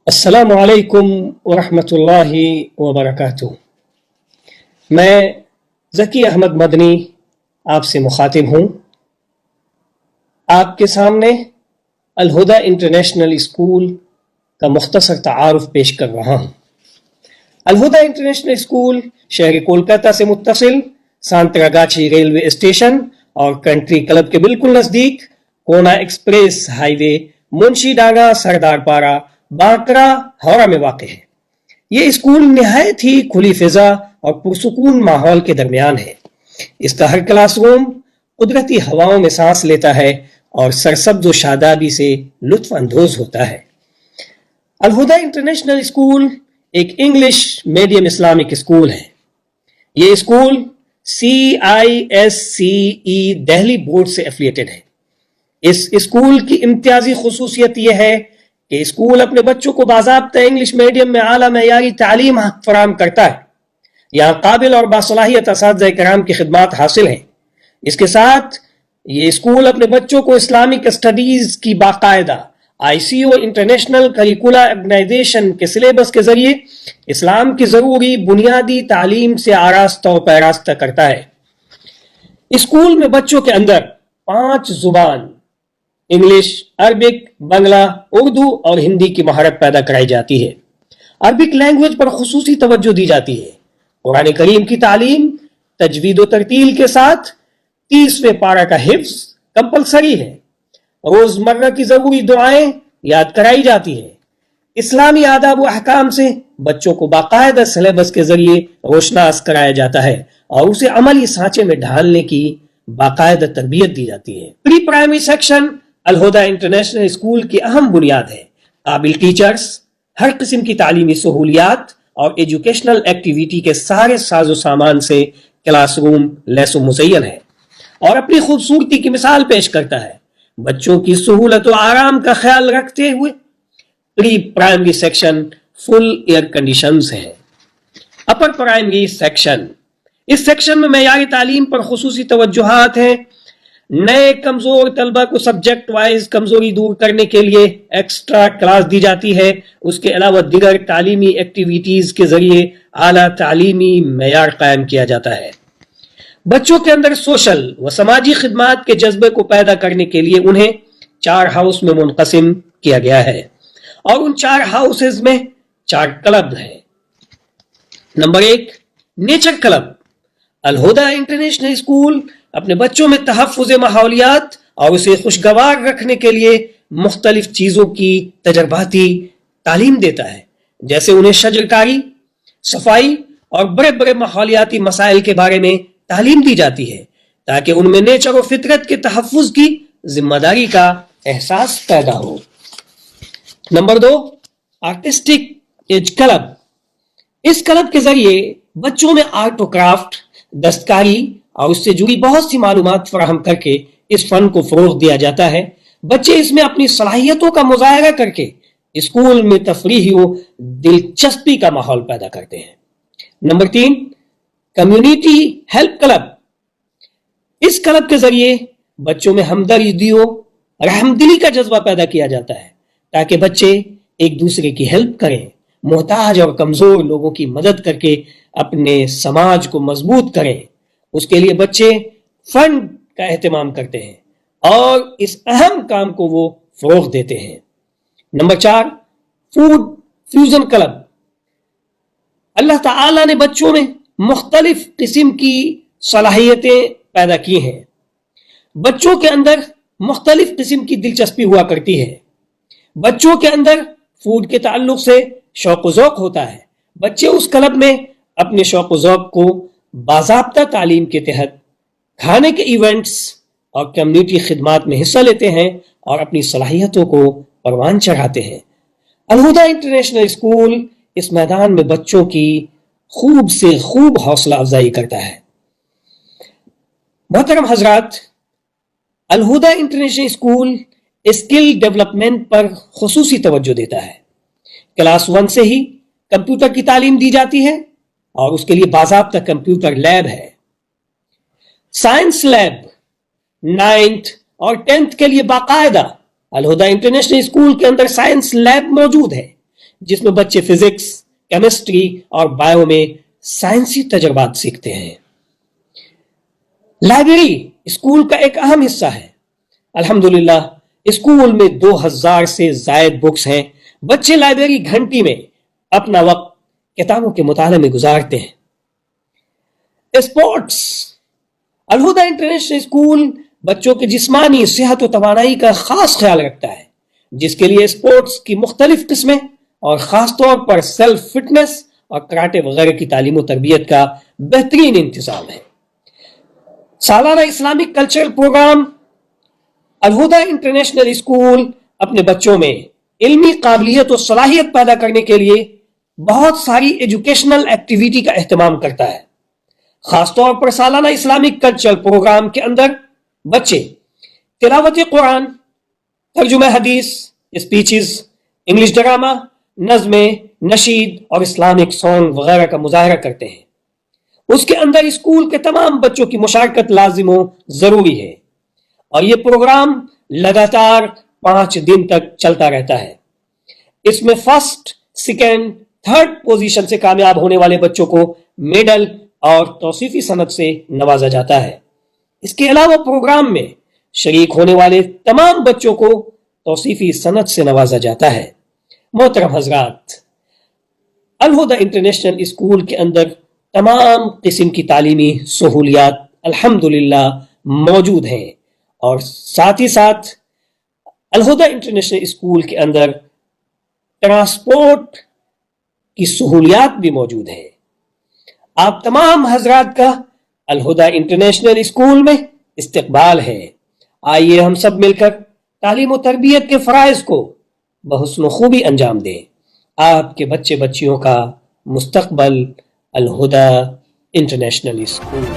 السلام علیکم ورحمۃ اللہ وبرکاتہ۔ میں ذکی احمد مدنی آپ سے مخاطب ہوں۔ آپ کے سامنے الہدیٰ انٹرنیشنل اسکول کا مختصر تعارف پیش کر رہا ہوں۔ الہدیٰ انٹرنیشنل اسکول شہر کولکاتہ سے متصل سانتراگاچھی ریلوے اسٹیشن اور کنٹری کلب کے بالکل نزدیک کونا ایکسپریس ہائی وے، منشی ڈانگا، سردار پارہ، باکرا، ہورہ میں واقع ہے۔ یہ اسکول نہایت ہی کھلی فضا اور پرسکون ماحول کے درمیان ہے۔ اس کا ہر کلاس روم قدرتی ہواؤں میں سانس لیتا ہے اور سرسبز و شادابی سے لطف اندوز ہوتا ہے۔ الہدیٰ انٹرنیشنل اسکول ایک انگلش میڈیم اسلامک اسکول ہے۔ یہ اسکول CISCE دہلی بورڈ سے ایفیلیٹڈ ہے۔ اس اسکول کی امتیازی خصوصیت یہ ہے کہ اسکول اپنے بچوں کو باضابطہ انگلش میڈیم میں اعلیٰ معیاری تعلیم فراہم کرتا ہے۔ یہاں قابل اور باصلاحیت اساتذہ کرام کی خدمات حاصل ہیں۔ اس کے ساتھ یہ اسکول اپنے بچوں کو اسلامک اسٹڈیز کی باقاعدہ ICO انٹرنیشنل کریکولا آرگنائزیشن کے سلیبس کے ذریعے اسلام کی ضروری بنیادی تعلیم سے آراستہ و پیراستہ کرتا ہے۔ اسکول میں بچوں کے اندر 5 زبان انگلش، عربک، بنگلہ، اردو اور ہندی کی مہارت پیدا کرائی جاتی ہے۔ عربک لینگویج پر خصوصی توجہ دی جاتی ہے۔ قرآن کریم کی تعلیم تجوید و ترتیل کے ساتھ 30ویں پارہ کا حفظ کمپلسری ہے۔ روزمرہ کی ضروری دعائیں یاد کرائی جاتی ہیں۔ اسلامی آداب و احکام سے بچوں کو باقاعدہ سلیبس کے ذریعے روشناس کرایا جاتا ہے اور اسے عملی سانچے میں ڈھالنے کی باقاعدہ تربیت دی جاتی ہے۔ Pre primary section Alhuda international school کی اہم بنیاد ہے۔ قابل ٹیچرز، ہر قسم کی تعلیمی سہولیات اور ایجوکیشنل ایکٹیویٹی کے سارے ساز و سامان سے کلاس روم لیس و مزین ہے اور اپنی خوبصورتی کی مثال پیش کرتا ہے۔ بچوں کی سہولت و آرام کا خیال رکھتے ہوئے پری پرائمری سیکشن فل ایئر کنڈیشنز ہیں۔ اپر پرائمری سیکشن، اس سیکشن میں معیاری تعلیم پر خصوصی توجہات ہیں۔ نئے کمزور طلبہ کو سبجیکٹ وائز کمزوری دور کرنے کے لیے ایکسٹرا کلاس دی جاتی ہے۔ اس کے علاوہ دیگر تعلیمی ایکٹیویٹیز کے ذریعے اعلیٰ تعلیمی معیار قائم کیا جاتا ہے۔ بچوں کے اندر سوشل و سماجی خدمات کے جذبے کو پیدا کرنے کے لیے انہیں 4 ہاؤس میں منقسم کیا گیا ہے اور ان 4 ہاؤسز میں 4 کلب ہیں۔ Number 1، nature club. Ul Huda international school اپنے بچوں میں تحفظ ماحولیات اور اسے خوشگوار رکھنے کے لیے مختلف چیزوں کی تجرباتی تعلیم دیتا ہے، جیسے انہیں شجرکاری، صفائی اور بڑے بڑے ماحولیاتی مسائل کے بارے میں تعلیم دی جاتی ہے تاکہ ان میں نیچر و فطرت کے تحفظ کی ذمہ داری کا احساس پیدا ہو۔ Number 2، artistic edge club. اس کلب کے ذریعے بچوں میں آرٹ و کرافٹ، دستکاری اور اس سے جڑی بہت سی معلومات فراہم کر کے اس فن کو فروغ دیا جاتا ہے۔ بچے اس میں اپنی صلاحیتوں کا مظاہرہ کر کے اسکول میں تفریحی و دلچسپی کا ماحول پیدا کرتے ہیں۔ Number 3، community help club. اس کلب کے ذریعے بچوں میں ہمدردی و رحمدلی کا جذبہ پیدا کیا جاتا ہے تاکہ بچے ایک دوسرے کی ہیلپ کریں، محتاج اور کمزور لوگوں کی مدد کر کے اپنے سماج کو مضبوط کریں۔ اس کے لیے بچے فنڈ کا اہتمام کرتے ہیں اور اس اہم کام کو وہ فروغ دیتے ہیں۔ Number 4، food fusion club. اللہ تعالیٰ نے بچوں میں مختلف قسم کی صلاحیتیں پیدا کی ہیں۔ بچوں کے اندر مختلف قسم کی دلچسپی ہوا کرتی ہے۔ بچوں کے اندر فوڈ کے تعلق سے شوق و ذوق ہوتا ہے۔ بچے اس کلب میں اپنے شوق و ذوق کو باضابطہ تعلیم کے تحت کھانے کے ایونٹس اور کمیونٹی خدمات میں حصہ لیتے ہیں اور اپنی صلاحیتوں کو پروان چڑھاتے ہیں۔ الہدیٰ انٹرنیشنل اسکول اس میدان میں بچوں کی خوب سے خوب حوصلہ افزائی کرتا ہے۔ محترم حضرات، Alhuda international school skill development پر خصوصی توجہ دیتا ہے۔ کلاس 1 سے ہی کمپیوٹر کی تعلیم دی جاتی ہے اور اس کے لیے باضابطہ کمپیوٹر لیب ہے۔ سائنس لیب 9th اور 10th کے لیے باقاعدہ الہدیٰ انٹرنیشنل اسکول کے اندر سائنس لیب موجود ہے۔ جس میں بچے فزکس، کیمسٹری اور بایو میں سائنسی تجربات سیکھتے ہیں۔ لائبریری اسکول کا ایک اہم حصہ ہے۔ الحمدللہ اسکول میں 2000 سے زائد بکس ہیں۔ بچے لائبریری گھنٹی میں اپنا وقت کتابوں کے مطالعے میں گزارتے ہیں۔ اسپورٹس، الہدیٰ انٹرنیشنل اسکول بچوں کے جسمانی صحت و توانائی کا خاص خیال رکھتا ہے، جس کے لیے اسپورٹس کی مختلف قسمیں اور خاص طور پر سیلف فٹنس اور کراٹے وغیرہ کی تعلیم و تربیت کا بہترین انتظام ہے۔ سالانہ Islamic cultural programme, Alhuda international school اپنے بچوں میں علمی قابلیت و صلاحیت پیدا کرنے کے لیے بہت ساری ایجوکیشنل ایکٹیویٹی کا اہتمام کرتا ہے۔ خاص طور پر سالانہ اسلامک کلچرل پروگرام کے اندر بچے تلاوت قرآن، ترجمہ حدیث، اسپیچز، انگلش ڈرامہ، نظمیں، نشید اور اسلامک سانگ وغیرہ کا مظاہرہ کرتے ہیں۔ اس کے اندر اسکول کے تمام بچوں کی مشارکت لازم و ضروری ہے، اور یہ پروگرام لگاتار 5 دن تک چلتا رہتا ہے۔ اس میں فرسٹ، سیکنڈ، تھرڈ پوزیشن سے کامیاب ہونے والے بچوں کو میڈل اور توصیفی سند سے نوازا جاتا ہے۔ اس کے علاوہ پروگرام میں شریک ہونے والے تمام بچوں کو توصیفی سند سے نوازا جاتا ہے۔ محترم حضرات، الہدیٰ انٹرنیشنل اسکول کے اندر تمام قسم کی تعلیمی سہولیات الحمدللہ موجود ہیں، اور ساتھ ہی ساتھ الہدیٰ انٹرنیشنل اسکول کے اندر ٹرانسپورٹ کی سہولیات بھی موجود ہیں۔ آپ تمام حضرات کا الہدیٰ انٹرنیشنل اسکول میں استقبال ہے۔ آئیے ہم سب مل کر تعلیم و تربیت کے فرائض کو بحسن و خوبی انجام دیں۔ آپ کے بچے بچیوں کا مستقبل الہدیٰ انٹرنیشنل اسکول۔